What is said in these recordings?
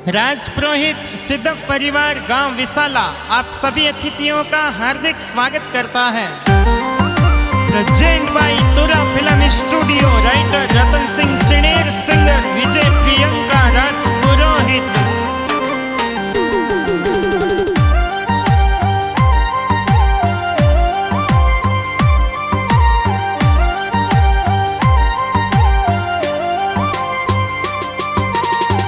राजपुरोहित सिद्धक परिवार गांव विसाला आप सभी अतिथियों का हार्दिक स्वागत करता है। प्रेजेंट बाय तुरा film studio, writer Ratan Singh Sinner, singer विजय प्रियंका राजपुरोहित।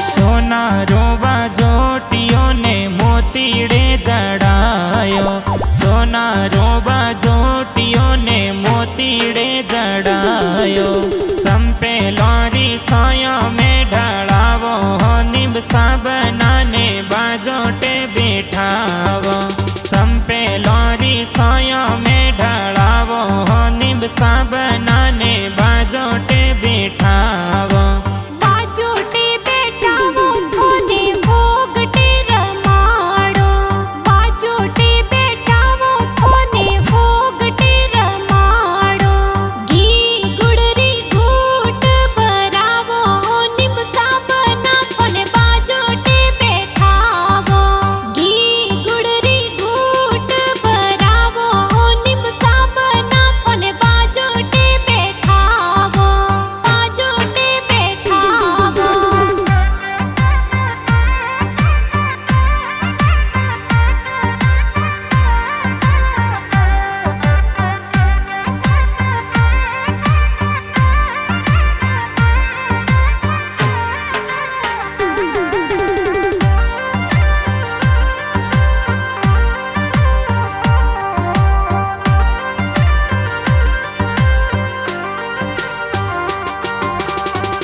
सोना रोवा जोटियों ने मोतीड़े जड़ायो, सोना रोवा जोटियों ने मोतीड़े जड़ायो। संपे लौरी सोया में ढड़ावो, निब साबना ने बाजोटे बिठावो। संपे लौरी सोया में ढड़ावो, निब साबना ने बाजोटे बिठावो।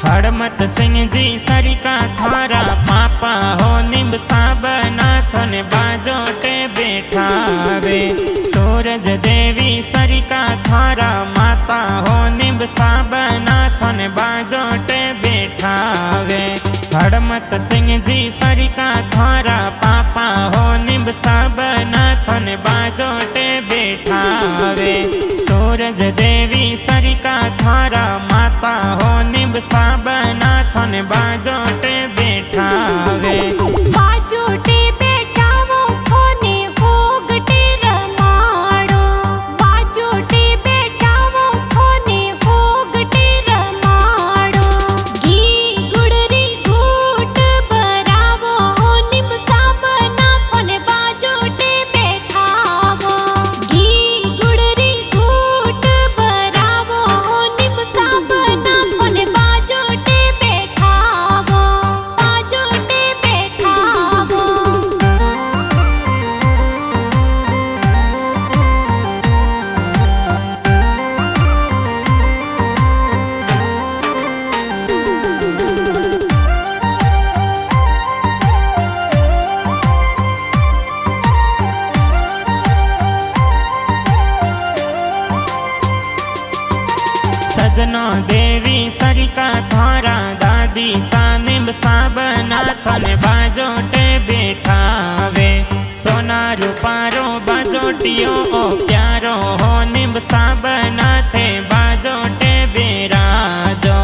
हड़मत सिंह जी सरिका थारा पापा हो, निब साबना थने बाजोटे बैठावे। सूरज देवी सरिका थारा माता हो, निब साबना थने बाजोटे बैठावे। हड़मत सिंह जी सरिका थारा पापा हो, निब साबना थने बाजोटे बैठावे। सूरज देवी सरिका थारा माता हो, निब साबना थने बाजोटे बैठावे। बाजोटे बैठावो थोने होगटे रमाड़ो, बाजोटे बैठावो थोने होगटे रमाड़ो। घी गुड़री घूट भरावो, निब साबना थने बाजोटे बैठावो। घी गुड़री घूट भरावो, निब साबना थने बाजोटे बैठावो, बाजोटे बैठावो। सजनो देवी सरिका थारा दादी सा, निब साबना थने बाजोटे बैठावे। सोना रूपारो बाजोटियो ओ प्यारो हो, निब साबना थे बाजोटे बेराजो।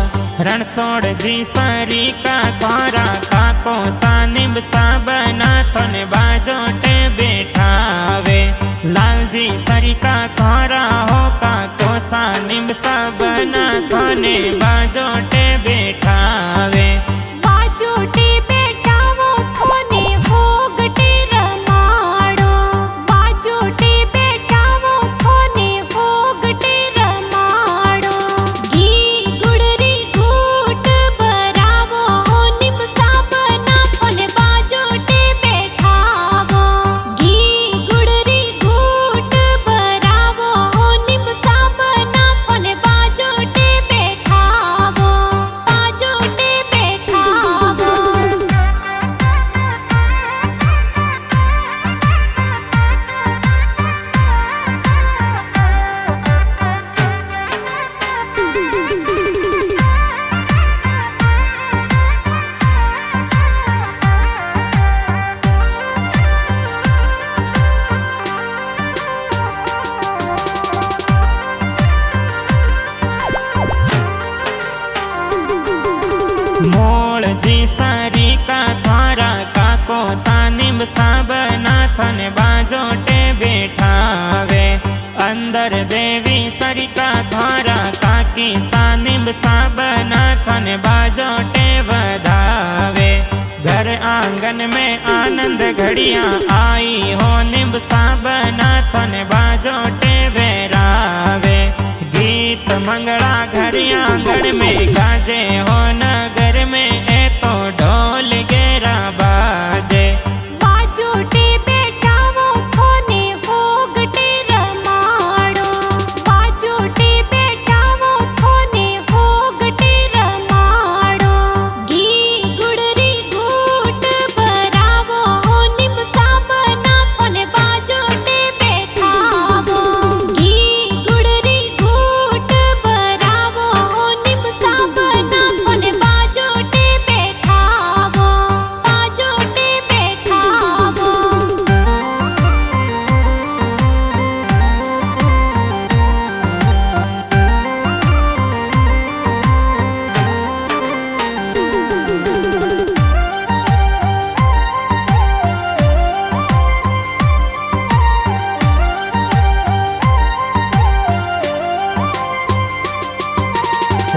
रणसोड़ जी सरिका थारा काको सा, निब साबना थने बाजोटे बैठावे। लालजी सरिका थारा हो काको सा, निब साबना थने बाजोटे बैठावे। बाजोटे बैठावो थोने होगटे रमाड़ो, बाजोटे बैठावो थोने होगटे रमाड़ो। घी गुड़री घूट भरावो, निब साबना સાબનાથન બાજોટે બેઠાવે અંદર દેવી સરિતા દ્વારા કાકી સાનિબ સાબનાથન બાજોટે વધાવે घर आंगन में आनंद घड़िया आई हो निब साबनाथन बाजोटे वेरावे गीत मंगला घर आंगन में गाजे हो नगर में ए तो ढोल गेरा बाजे बाजोटे बेटावो थोने होगटे रमाड़ो बाजोटे बेटावो थोने होगटे रमाड़ो घी गुड़री घूट भरावो हो निब साबनाथन बाजोटे बेठावो घी गुड़री घूट भरावो हो निब साबनाथन बाजोटे बेठावो बाजोटे बेठावो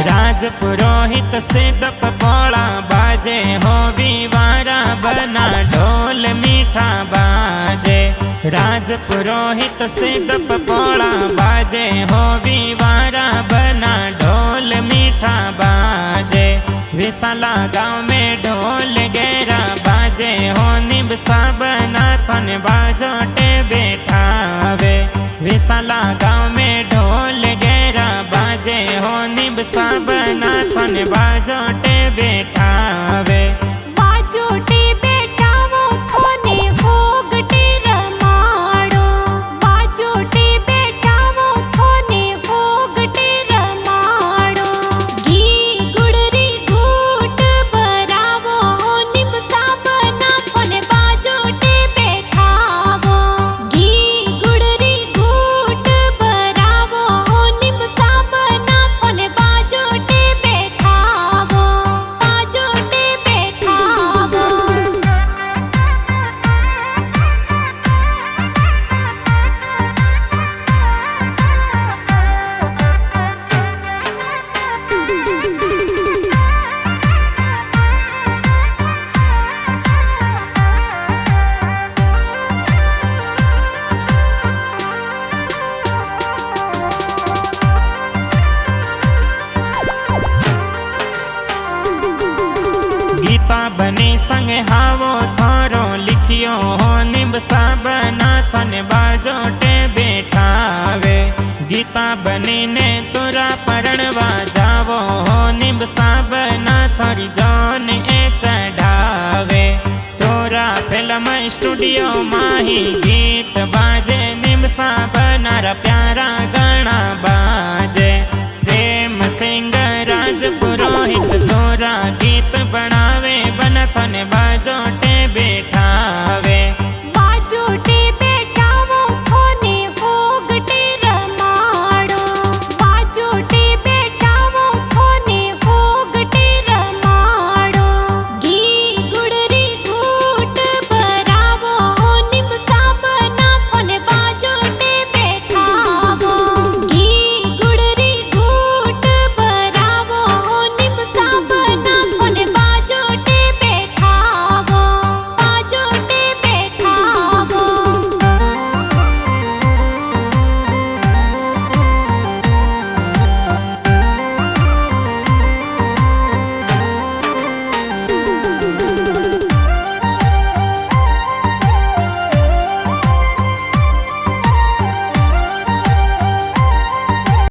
राज पुरोहित से दप पोला बाजे हो विवारा बना ढोल मीठा बाजे राज पुरोहित से दप पोला बाजे हो विवारा बना ढोल मीठा बाजे विशाला गाँव में ढोल गेरा बाजे हो निब साबनाथन बाजोटे बेठावे विशाला गाँव में ढोल गेरा बाजे हो निब साबनाथन बाजोटे बेठावे बाजोटे बेटावो थोने होगटे रमाड़ो बाजोटे बेटावो थोने होगटे रमाड़ो घी गुड़री घूट भरावो हो निब साबनाथन बाजोटे बेठावो घी गुड़री घूट भरावो हो निब साबनाथन बाजोटे बेठावो बाजोटे बेठावो गीता बनी संग हावो थारो लिखियो हो निब साबनाथन बाजोटे बेठावे गीता बनी ने तोरा परणवा जावो हो निब साबनाथरी जान ए चढ़ावे तोरा फिल्म स्टूडियो माही गीत बाजे निब साबनारा प्यारा गाना बाजे प्रेम सिंह राज पुरोहित तोरा गीत बनावे बनथन बाजोटे